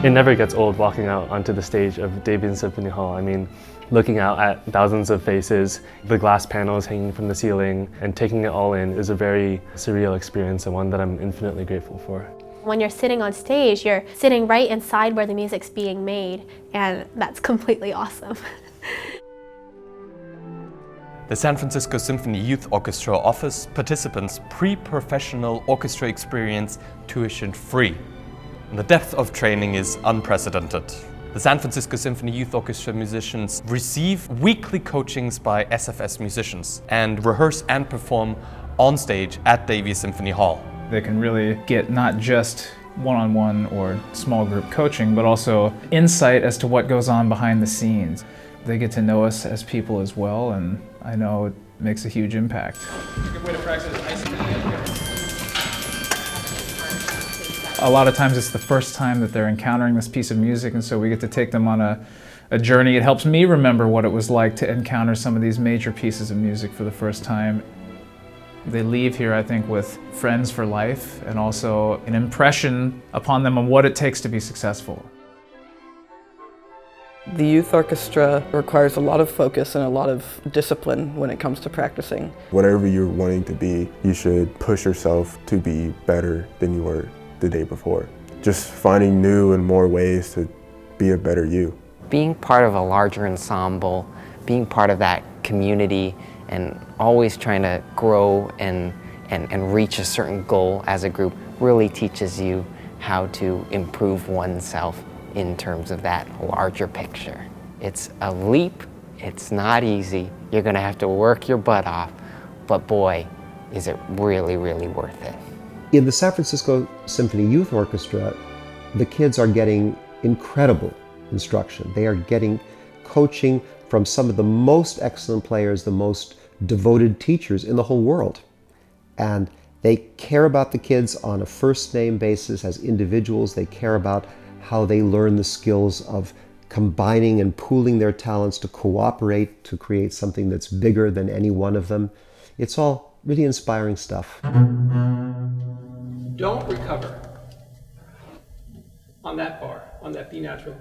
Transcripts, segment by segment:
It never gets old walking out onto the stage of Demian Symphony Hall. I mean, looking out at thousands of faces, the glass panels hanging from the ceiling, and taking it all in is a very surreal experience and one that I'm infinitely grateful for. When you're sitting on stage, you're sitting right inside where the music's being made, and that's completely awesome. The San Francisco Symphony Youth Orchestra offers participants pre-professional orchestra experience tuition-free. The depth of training is unprecedented. The San Francisco Symphony Youth Orchestra musicians receive weekly coachings by SFS musicians and rehearse and perform on stage at Davies Symphony Hall. They can really get not just one-on-one or small group coaching, but also insight as to what goes on behind the scenes. They get to know us as people as well, and I know it makes a huge impact. It's a good way to practice ice cream. A lot of times it's the first time that they're encountering this piece of music, and so we get to take them on a journey. It helps me remember what it was like to encounter some of these major pieces of music for the first time. They leave here, I think, with friends for life and also an impression upon them on what it takes to be successful. The youth orchestra requires a lot of focus and a lot of discipline when it comes to practicing. Whatever you're wanting to be, you should push yourself to be better than you were the day before. Just finding new and more ways to be a better you. Being part of a larger ensemble, being part of that community, and always trying to grow and reach a certain goal as a group really teaches you how to improve oneself in terms of that larger picture. It's a leap, it's not easy, you're gonna have to work your butt off, but boy, is it really, really worth it. In the San Francisco Symphony Youth Orchestra, the kids are getting incredible instruction. They are getting coaching from some of the most excellent players, the most devoted teachers in the whole world. And they care about the kids on a first-name basis as individuals. They care about how they learn the skills of combining and pooling their talents to cooperate to create something that's bigger than any one of them. It's all really inspiring stuff. Don't recover on that bar, on that B natural.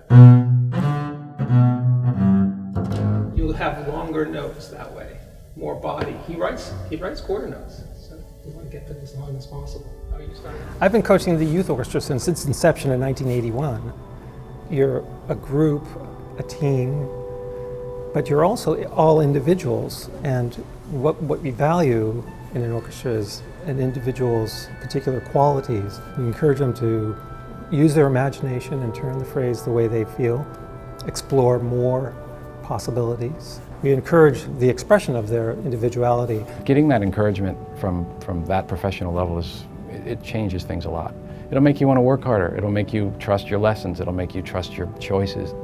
You'll have longer notes that way, more body. He writes quarter notes, so you want to get them as long as possible. How are you starting? I've been coaching the youth orchestra since its inception in 1981. You're a group, a team, but you're also all individuals, and what we value in an orchestra is an individual's particular qualities. We encourage them to use their imagination and turn the phrase the way they feel, explore more possibilities. We encourage the expression of their individuality. Getting that encouragement from that professional level it changes things a lot. It'll make you want to work harder. It'll make you trust your lessons. It'll make you trust your choices.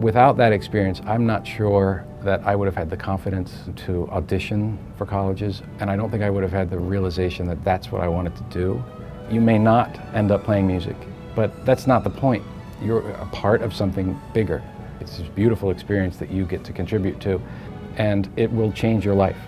Without that experience, I'm not sure that I would have had the confidence to audition for colleges, and I don't think I would have had the realization that that's what I wanted to do. You may not end up playing music, but that's not the point. You're a part of something bigger. It's this beautiful experience that you get to contribute to, and it will change your life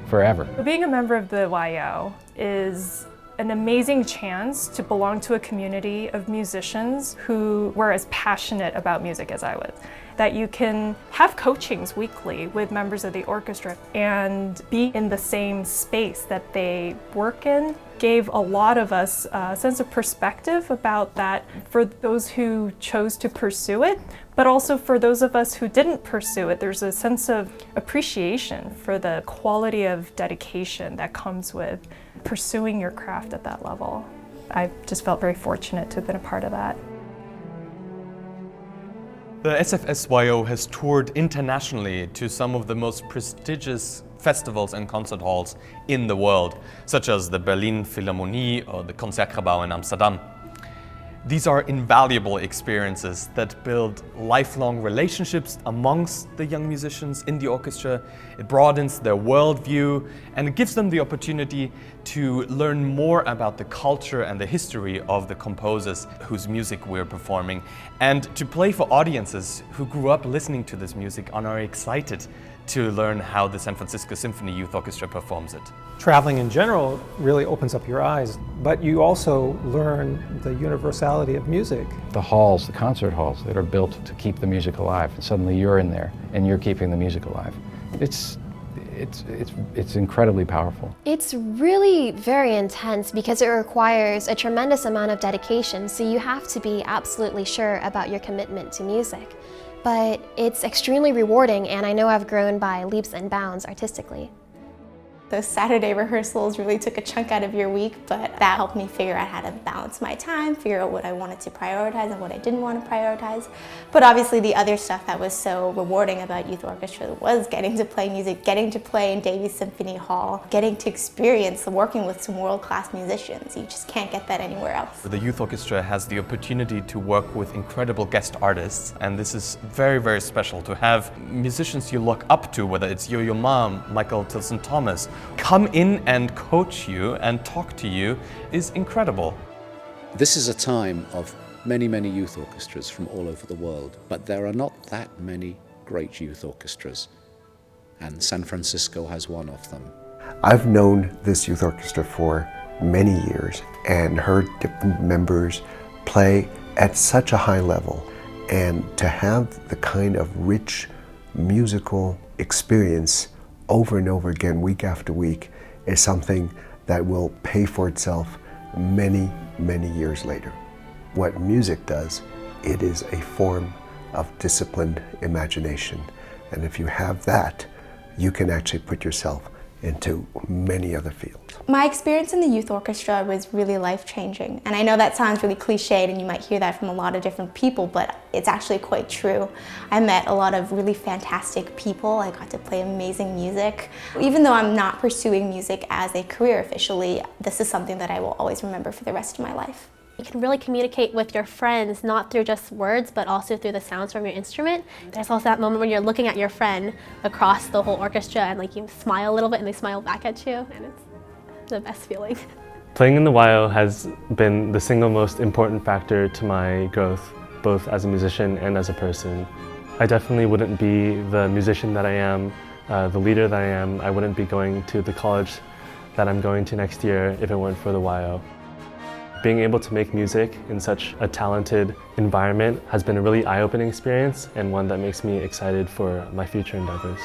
forever. Being a member of the YO is an amazing chance to belong to a community of musicians who were as passionate about music as I was. That you can have coachings weekly with members of the orchestra and be in the same space that they work in gave a lot of us a sense of perspective about that for those who chose to pursue it, but also for those of us who didn't pursue it. There's a sense of appreciation for the quality of dedication that comes with pursuing your craft at that level. I just felt very fortunate to have been a part of that. The SFSYO has toured internationally to some of the most prestigious festivals and concert halls in the world, such as the Berlin Philharmonie or the Concertgebouw in Amsterdam. These are invaluable experiences that build lifelong relationships amongst the young musicians in the orchestra. It broadens their worldview and it gives them the opportunity to learn more about the culture and the history of the composers whose music we're performing, and to play for audiences who grew up listening to this music and are excited to learn how the San Francisco Symphony Youth Orchestra performs it. Traveling in general really opens up your eyes, but you also learn the universality quality of music. The halls, the concert halls that are built to keep the music alive, and suddenly you're in there and you're keeping the music alive. It's incredibly powerful. It's really very intense because it requires a tremendous amount of dedication, so you have to be absolutely sure about your commitment to music. But it's extremely rewarding, and I know I've grown by leaps and bounds artistically. Those Saturday rehearsals really took a chunk out of your week, but that helped me figure out how to balance my time, figure out what I wanted to prioritize and what I didn't want to prioritize. But obviously the other stuff that was so rewarding about youth orchestra was getting to play music, getting to play in Davies Symphony Hall, getting to experience working with some world-class musicians. You just can't get that anywhere else. The youth orchestra has the opportunity to work with incredible guest artists, and this is very, very special to have musicians you look up to, whether it's your mom, Michael Tilson Thomas, come in and coach you and talk to you is incredible. This is a time of many, many youth orchestras from all over the world, but there are not that many great youth orchestras, and San Francisco has one of them. I've known this youth orchestra for many years and heard different members play at such a high level, and to have the kind of rich musical experience over and over again, week after week, is something that will pay for itself many, many years later. What music does, it is a form of disciplined imagination. And if you have that, you can actually put yourself into many other fields. My experience in the youth orchestra was really life-changing. And I know that sounds really cliched and you might hear that from a lot of different people, but it's actually quite true. I met a lot of really fantastic people. I got to play amazing music. Even though I'm not pursuing music as a career officially, this is something that I will always remember for the rest of my life. You can really communicate with your friends, not through just words, but also through the sounds from your instrument. There's also that moment when you're looking at your friend across the whole orchestra and like you smile a little bit and they smile back at you, and it's the best feeling. Playing in the YO has been the single most important factor to my growth, both as a musician and as a person. I definitely wouldn't be the musician that I am, the leader that I am. I wouldn't be going to the college that I'm going to next year if it weren't for the YO. Being able to make music in such a talented environment has been a really eye-opening experience, and one that makes me excited for my future endeavors.